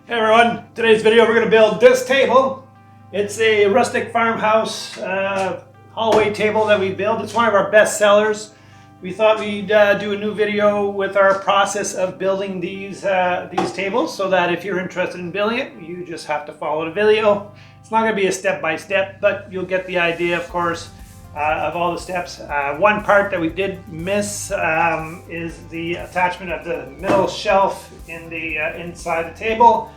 Hey everyone, today's video we're going to build this table. It's a rustic farmhouse hallway table that we built. It's one of our best sellers. We thought we'd do a new video with our process of building these tables so that if you're interested in building it, you just have to follow the video. It's not going to be a step-by-step, but you'll get the idea, of course, of all the steps. One part that we did miss is the attachment of the middle shelf in the inside the table.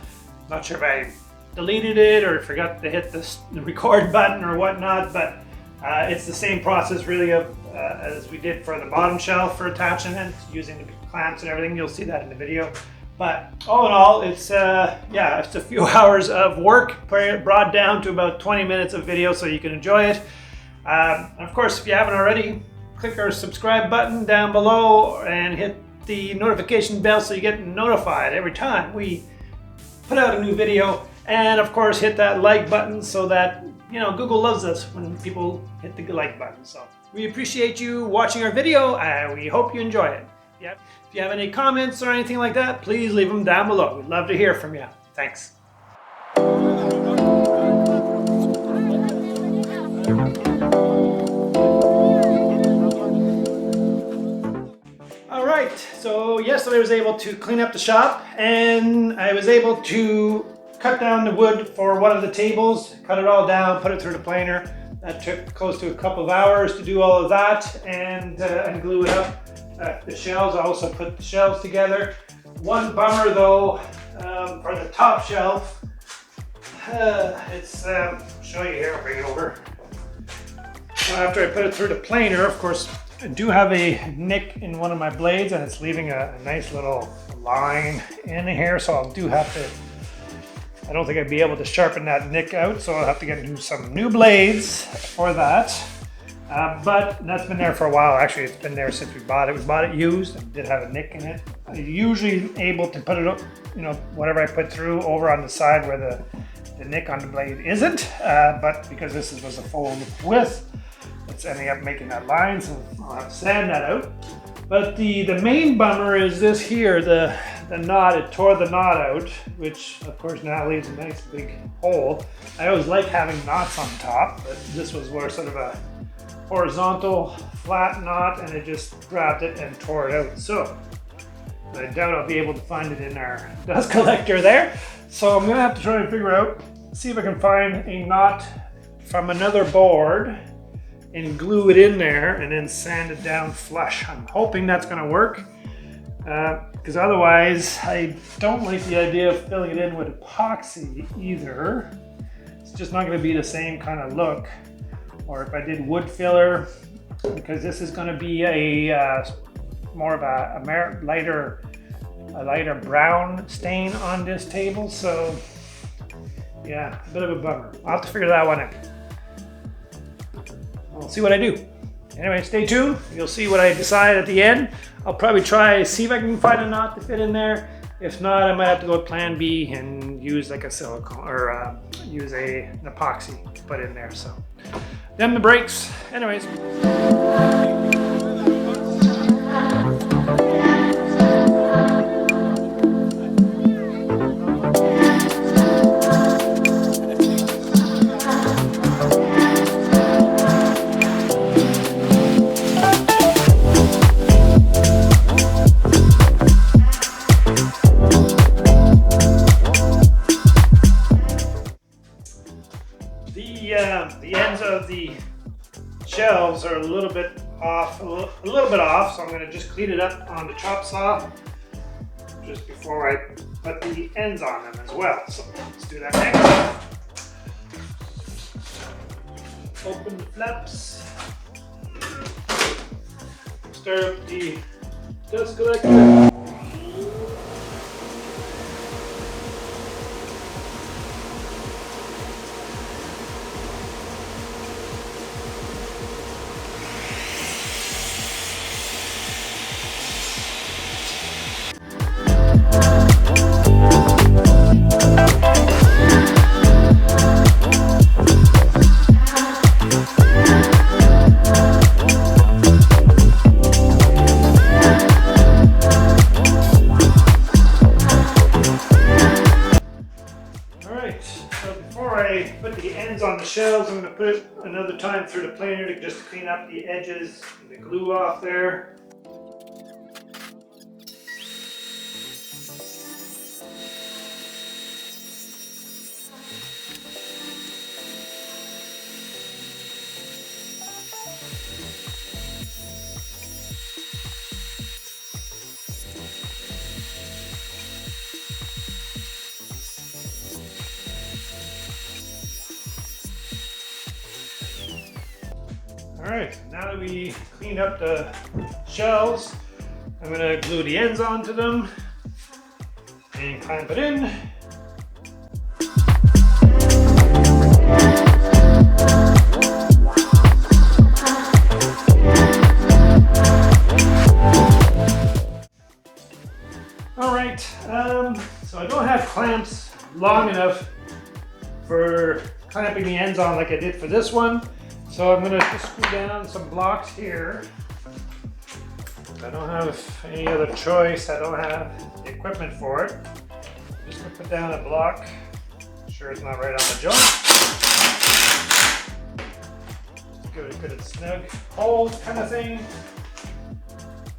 Not sure if I deleted it or forgot to hit the record button or whatnot, but it's the same process really as we did for the bottom shelf for attaching it, using the clamps and everything. You'll see that in the video. But all in all, it's it's a few hours of work brought down to about 20 minutes of video so you can enjoy it. Of course, if you haven't already, click our subscribe button down below and hit the notification bell so you get notified every time we put out a new video. And of course, hit that like button so that, you know, Google loves us when people hit the like button. So we appreciate you watching our video and we hope you enjoy it. Yeah. If you have any comments or anything like that, please leave them down below. We'd love to hear from you. Thanks. Alright, so yesterday I was able to clean up the shop and I was able to cut down the wood for one of the tables, cut it all down, put it through the planer. That took close to a couple of hours to do all of that and glue it up. The shelves, I also put the shelves together. One bummer though, for the top shelf, I'll show you here, I'll bring it over. After I put it through the planer, of course, I do have a nick in one of my blades and it's leaving a nice little line in here, so I'll do have to, I don't think I'd be able to sharpen that nick out, so I'll have to get some new blades for that. But that's been there for a while. Actually, it's been there since we bought it. We bought it used. It did have a nick in it. I'm usually able to put it up, you know, whatever I put through over on the side where the nick on the blade isn't. But because this was a full width, it's ending up making that line, so I'll have to sand that out. But the main bummer is this here, the knot. It tore the knot out, which of course now leaves a nice big hole. I always like having knots on top, but this was where sort of a horizontal flat knot and it just grabbed it and tore it out. So I doubt I'll be able to find it in our dust collector there. So I'm gonna have to try and figure out, see if I can find a knot from another board and glue it in there and then sand it down flush. I'm hoping that's gonna work because otherwise I don't like the idea of filling it in with epoxy either. It's just not gonna be the same kind of look. Or if I did wood filler, because this is gonna be a more of a lighter brown stain on this table. So yeah, a bit of a bummer. I'll have to figure that one out. We'll see what I do. Anyway, stay tuned. You'll see what I decide at the end. I'll probably see if I can find a knot to fit in there. If not, I might have to go with plan B and use like a silicone or use an epoxy to put in there. So them the brakes. Anyways. The ends of the shelves are a little bit off, so I'm going to just clean it up on the chop saw just before I put the ends on them as well. So let's do that next. Open the flaps. Start up the dust collector. ends on the shelves. I'm going to put it another time through the planer to just clean up the edges and the glue off there. Alright, now that we cleaned up the shelves, I'm going to glue the ends onto them and clamp it in. Alright, so I don't have clamps long enough for clamping the ends on like I did for this one. So I'm going to just screw down some blocks here. I don't have any other choice. I don't have the equipment for it. Just going to put down a block. Make sure it's not right on the joint. Give it a good snug hold kind of thing.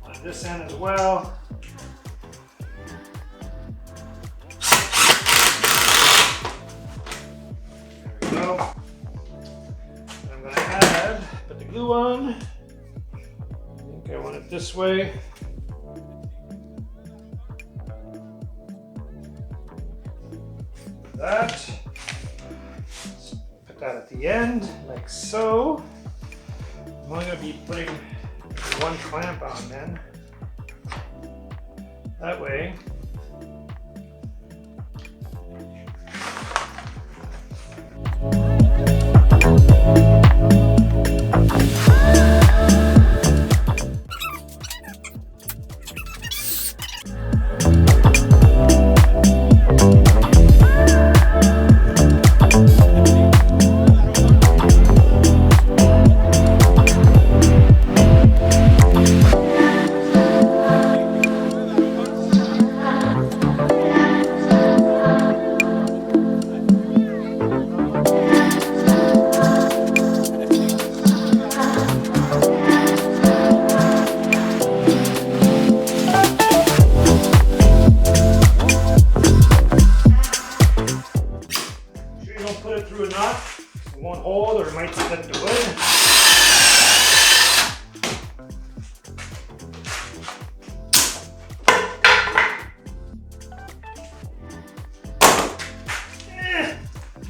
On this end as well. There we go. Put the glue on. I think I want it this way. That. Put that at the end, like so. I'm only going to be putting one clamp on then. That way.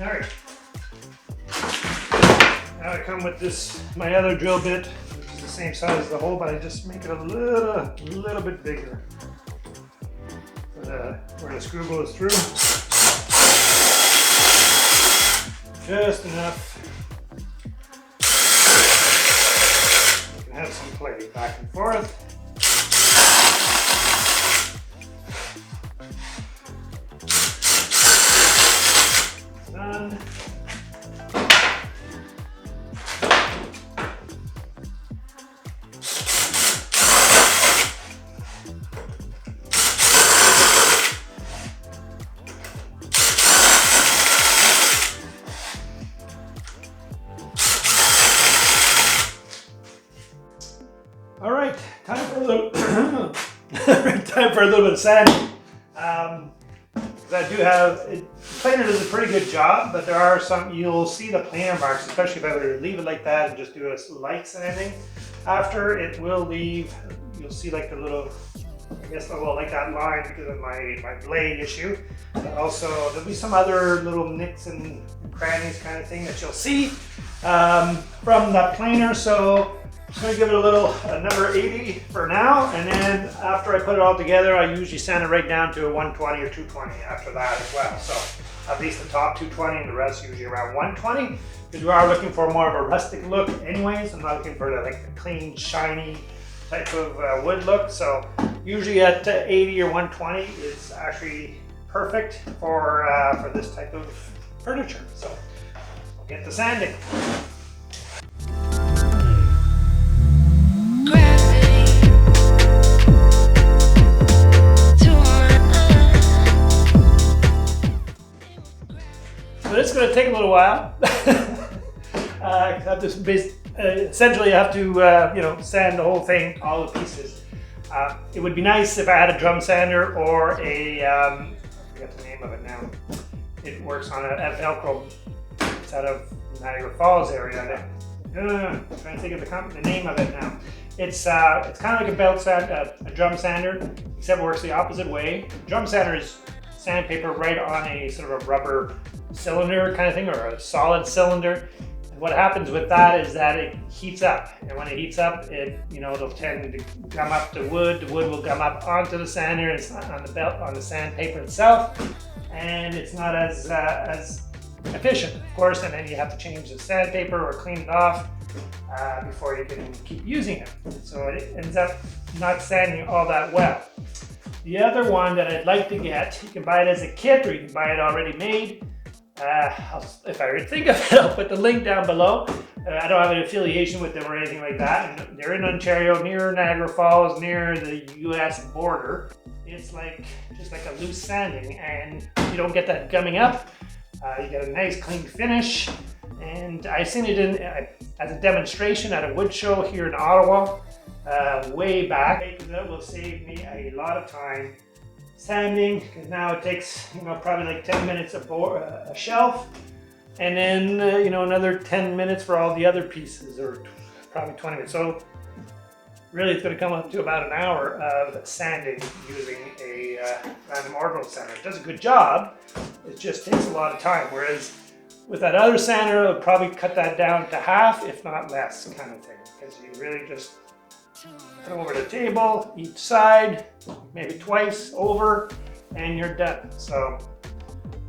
Alright. Now I come with this, my other drill bit, which is the same size as the hole, but I just make it a little bit bigger. Where the screw goes through. Just enough. You can have some play back and forth. Done. All right, time for a little time for a little bit of sanding. I do have planer does a pretty good job, but there are some, you'll see the planer marks, especially if I were to leave it like that and just do a light sanding. After it will leave, you'll see like the little, I guess, well, like that line because of my blade issue. But also there'll be some other little nicks and crannies kind of thing that you'll see from the planer. So I'm just going to give it a number 80 for now, and then after I put it all together, I usually sand it right down to a 120 or 220 after that as well. So at least the top 220 and the rest usually around 120, because we are looking for more of a rustic look anyways. I'm not looking for like a clean, shiny type of wood look. So usually at 80 or 120 is actually perfect for this type of furniture. So we'll get to sanding. So it's going to take a little while. Essentially, you have to sand the whole thing, all the pieces. It would be nice if I had a drum sander or a, I forget the name of it now. It works on a Velcro. It's out of Niagara Falls area. I'm trying to think of the name of it now. It's kind of like a belt sand, a drum sander, except it works the opposite way. Drum sander is sandpaper right on a sort of a rubber cylinder kind of thing, or a solid cylinder. And what happens with that is that it heats up, and when it heats up, it'll tend to gum up the wood. The wood will gum up onto the sander. It's not on the belt, on the sandpaper itself, and it's not as efficient, of course. And then you have to change the sandpaper or clean it off before you can keep using it. So it ends up not sanding all that well. The other one that I'd like to get, you can buy it as a kit or you can buy it already made. If I think of it, I'll put the link down below. I don't have an affiliation with them or anything like that. And they're in Ontario, near Niagara Falls, near the US border. It's just like a loose sanding, and you don't get that gumming up. You get a nice clean finish. And I seen it as a demonstration at a wood show here in Ottawa way back, because that will save me a lot of time sanding, because now it takes probably like 10 minutes a shelf, and then another 10 minutes for all the other pieces, or probably 20 minutes. So really it's going to come up to about an hour of sanding using a random orbital sander. It does a good job, it just takes a lot of time, whereas with that other sander, it'll probably cut that down to half, if not less, kind of thing, because you really just put them over the table, each side, maybe twice over, and you're done. So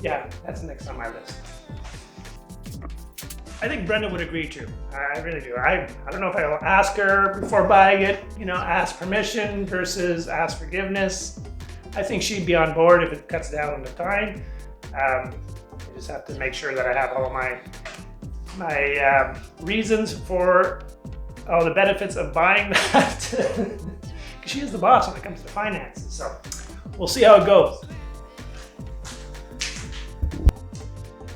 yeah, that's next on my list. I think Brenda would agree too. I really do. I don't know if I'll ask her before buying it, ask permission versus ask forgiveness. I think she'd be on board if it cuts down on the time. I just have to make sure that I have all my reasons for all the benefits of buying that. Because she is the boss when it comes to finances. So we'll see how it goes.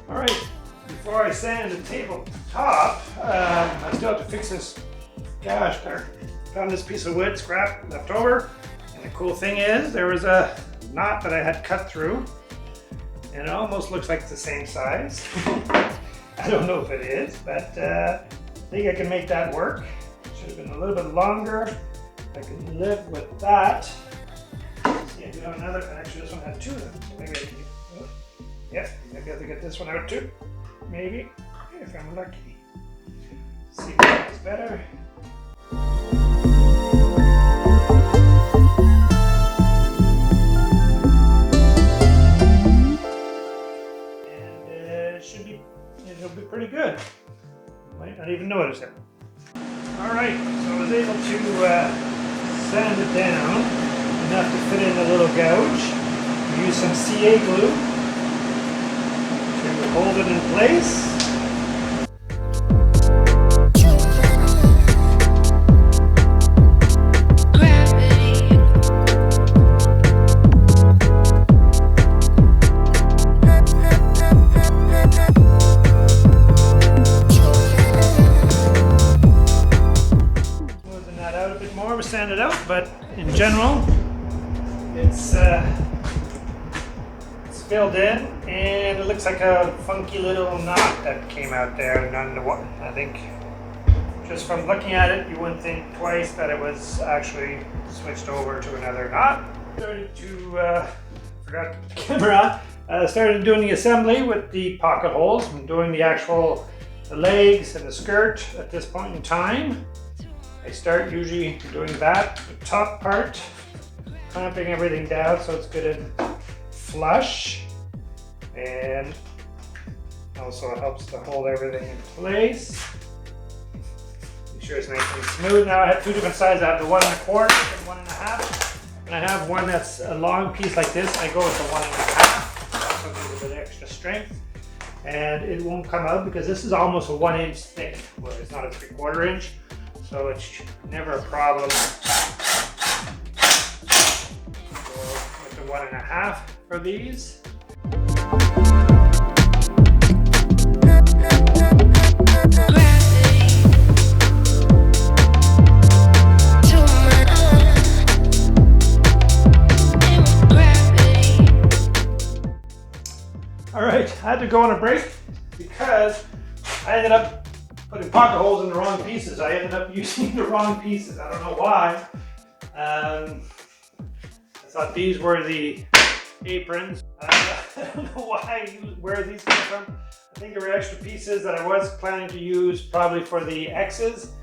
All right, before I sand the tabletop, I still have to fix this. Gosh darn, found this piece of wood scrap left over. And the cool thing is there was a knot that I had cut through. And it almost looks like it's the same size. I don't know if it is, but I think I can make that work. Should have been a little bit longer. I can live with that. See, I do have another. Actually, this one had two of them. So maybe I can maybe I have to get this one out too. Maybe, if I'm lucky. See if that's better. It'll be pretty good. You might not even notice it. Alright, so I was able to sand it down enough to fit in a little gouge. Use some CA glue to hold it in place. Sand it out, but in general it's filled in, and it looks like a funky little knot that came out there. I think just from looking at it, you wouldn't think twice that it was actually switched over to another knot. Started to forgot to put the camera on. Started doing the assembly with the pocket holes. I'm doing the legs and the skirt at this point in time. I start usually doing that, the top part, clamping everything down so it's good and flush, and also it helps to hold everything in place. Make sure it's nice and smooth. Now I have two different sizes. I have the 1 1/4 and 1 1/2, and I have one that's a long piece like this. I go with the 1 1/2, so it gives a bit of extra strength, and it won't come out because this is almost a 1 inch thick, where it's not a 3/4 inch. So it's never a problem. So with the 1 1/2 for these. All right, I had to go on a break because I ended up putting pocket holes in the wrong pieces. I ended up using the wrong pieces. I don't know why. I thought these were the aprons. I don't know why where these came from. I think there were extra pieces that I was planning to use probably for the X's.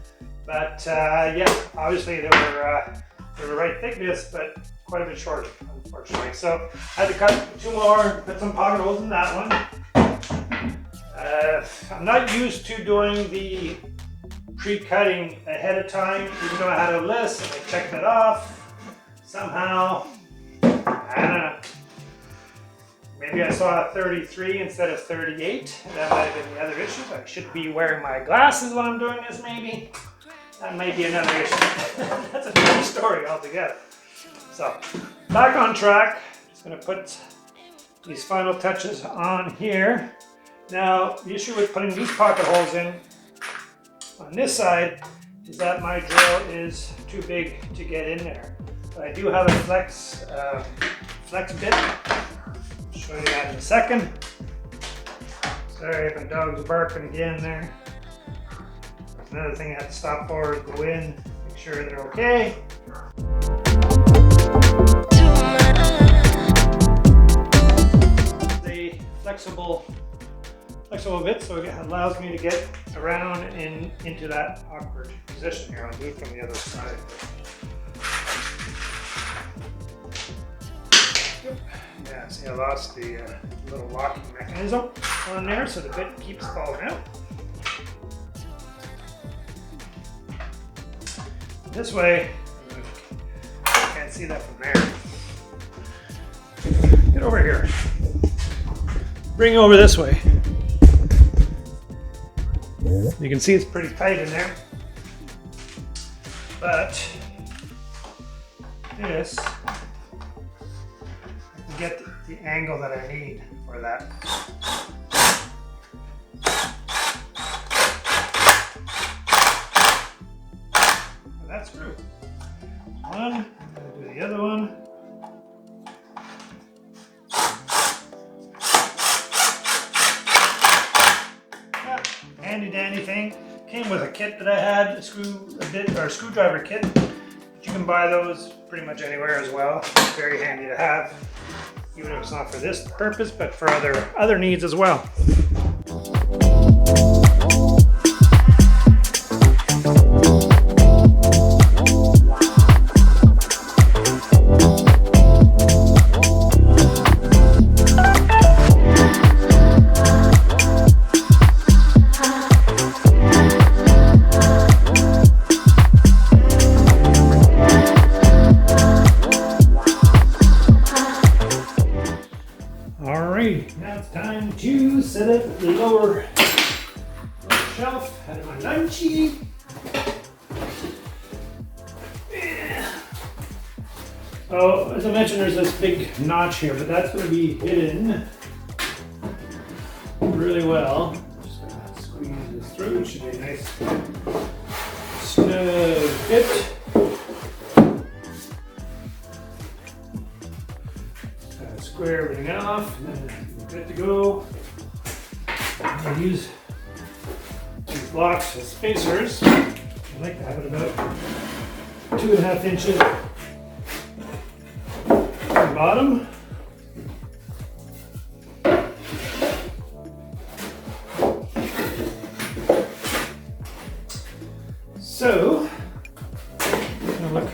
But yeah, obviously they were the right thickness, but quite a bit short, unfortunately. So I had to cut 2 more, put some pocket holes in that one. I'm not used to doing the pre-cutting ahead of time, even though I had a list and I checked that off. Somehow, I don't know. Maybe I saw 33 instead of 38. That might have been the other issue. I should be wearing my glasses when I'm doing this, maybe. That might be another issue. That's a different story altogether. So, back on track. Just going to put these final touches on here. Now, the issue with putting these pocket holes in on this side is that my drill is too big to get in there. But I do have a flex bit. I'll show you that in a second. Sorry if my dog's barking again there. Another thing I have to stop for is go in, make sure they're okay. The flexible bit, so it allows me to get around and into that awkward position here. I'll do it from the other side. Yeah, see, I lost the little locking mechanism on there, so the bit keeps falling out. This way, I can't see that from there. Get over here. Bring it over this way. You can see it's pretty tight in there. But this, I can get the angle that I need for that. That screw. One, I'm going to do the other one. Yeah, handy dandy thing. Came with a kit that I had, a screwdriver kit. You can buy those pretty much anywhere as well. It's very handy to have, even if it's not for this purpose, but for other needs as well. Now it's time to set up the lower shelf. Had my lunchy. Oh, as I mentioned, there's this big notch here, but that's going to be hidden really well. Just gonna squeeze this through. It should be a nice snug fit. Square everything off, and then we're good to go. I use these blocks as spacers. I like to have it about 2.5 inches at the bottom. So, it's gonna look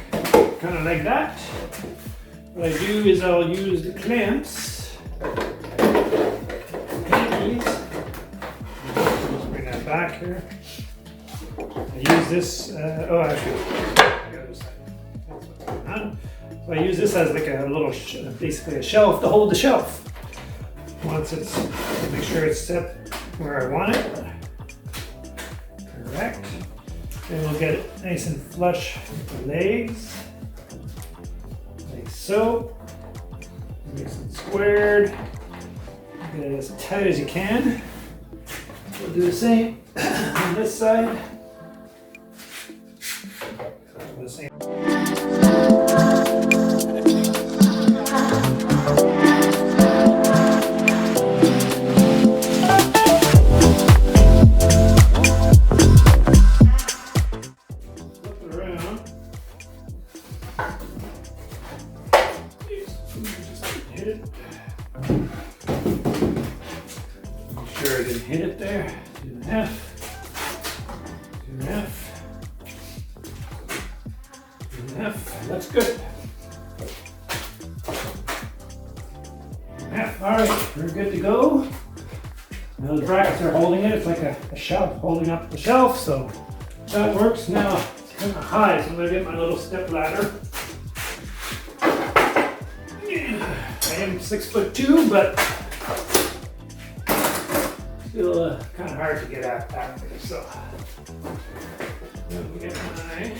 kind of like that. What I do is I'll use the clamps. These. Let's bring that back here. I use this. Actually, the other side. That's what's going on. So I use this as like a little, basically a shelf to hold the shelf. Once it's, make sure it's set where I want it. Correct. Then we'll get it nice and flush with the legs. Like so. Nice and squared. Get it as tight as you can. We'll do the same On this side, the same. Flip it around. Just hit it. Make sure I didn't hit it there. 2.5. 2.5. 2.5. That's good. 2.5. All right, we're good to go. Now the brackets are holding it. It's like a shelf holding up the shelf, so that works. Now it's kind of high, so I'm gonna get my little step ladder. I am 6'2", but still kind of hard to get at that way. So let me get my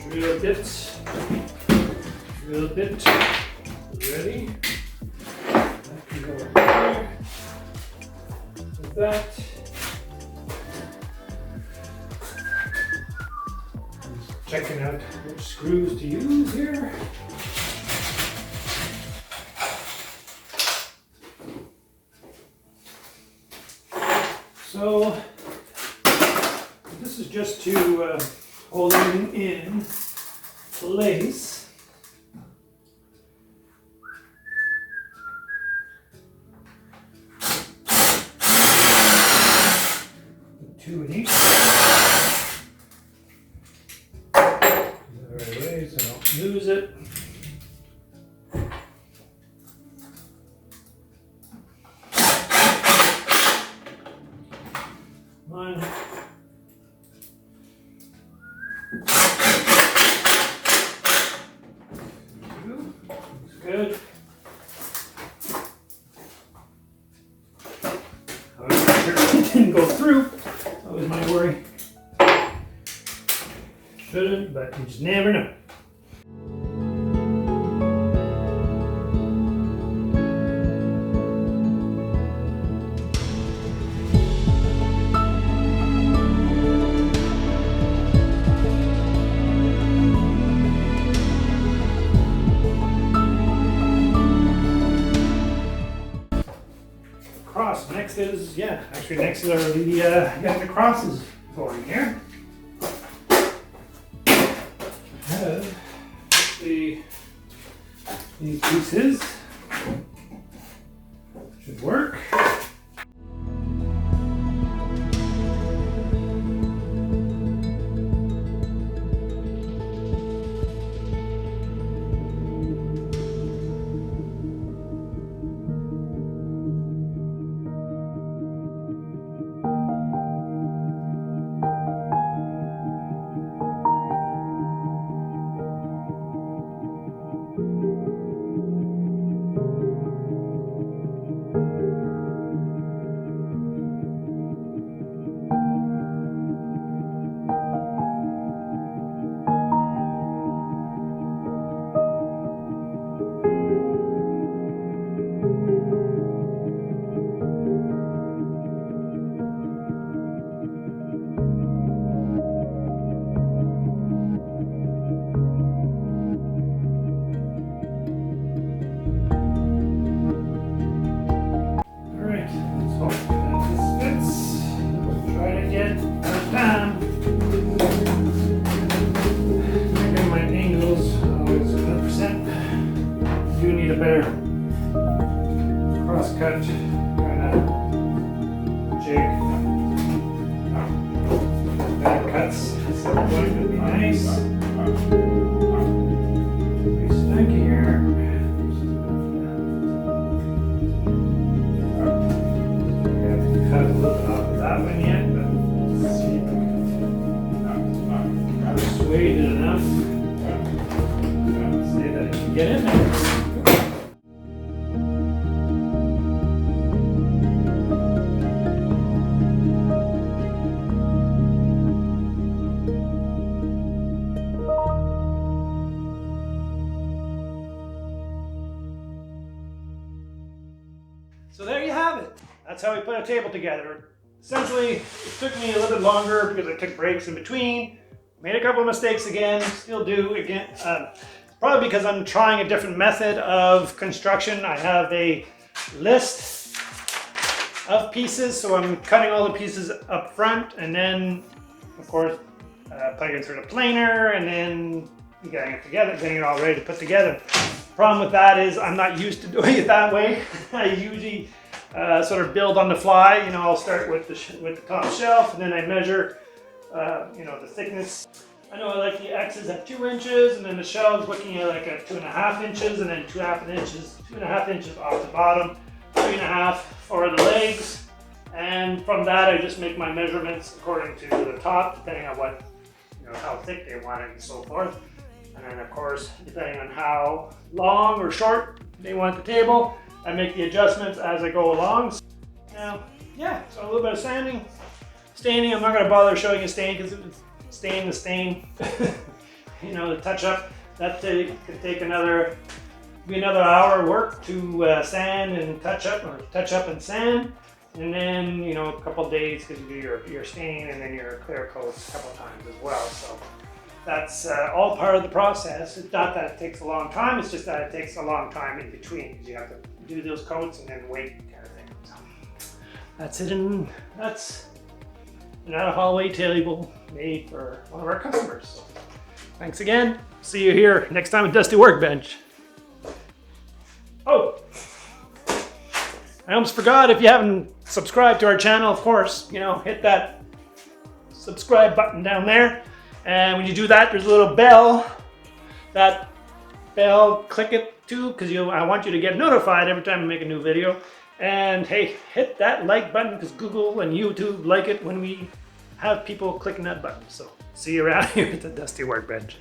drill bit ready. That can go in there. With that, just checking out which screws to use here. So this is just to hold it in place. Two in each. The right way so I don't lose it. One. Two. Looks good. I was not sure it didn't go through. That was my worry. Shouldn't, but you just never know. Cross. Next is, actually next is already getting the crosses going here. I have these pieces. Should work. Cross-cut kind of jig. Back cuts at some point would be nice. Pretty snug here. I have to cut a little bit off of that one yet, but let's see if I can persuade it enough. See that it can get in there. So there you have it. That's how we put a table together. essentially, it took me a little bit longer because I took breaks in between. Made a couple of mistakes again, still do again. Probably because I'm trying a different method of construction. I have a list of pieces, so I'm cutting all the pieces up front and then, of course, putting it through the planer and then getting it together, getting it all ready to put together. Problem with that is I'm not used to doing it that way. I usually sort of build on the fly. You know, I'll start with the top shelf and then I measure, you know, the thickness. I know I like the X's at 2 inches, and then the shelves looking at like at 2.5 inches, and then 2.5 inches off the bottom, 3.5 for the legs. And from that, I just make my measurements according to the top, depending on what, you know, how thick they want it and so forth. And then of course, depending on how long or short they want the table, I make the adjustments as I go along. Now, yeah, so a little bit of sanding. Staining, I'm not going to bother showing you stain because it's stain the stain. You know, the touch up, that could take another hour work to sand and touch up, or touch up and sand. And then, you know, a couple days because you do your stain and then your clear coats a couple times as well. So that's all part of the process. It's not that it takes a long time, it's just that it takes a long time in between because you have to do those coats and then wait kind of thing. So that's it, and that's another hallway table made for one of our customers. So, thanks again. See you here next time at Dusty Workbench. Oh, I almost forgot, if you haven't subscribed to our channel, of course, you know, hit that subscribe button down there. And when you do that, there's a little bell. That bell, click it too, because I want you to get notified every time I make a new video. And hey, hit that like button because Google and YouTube like it when we have people clicking that button. So see you around here at the Dusty Workbench.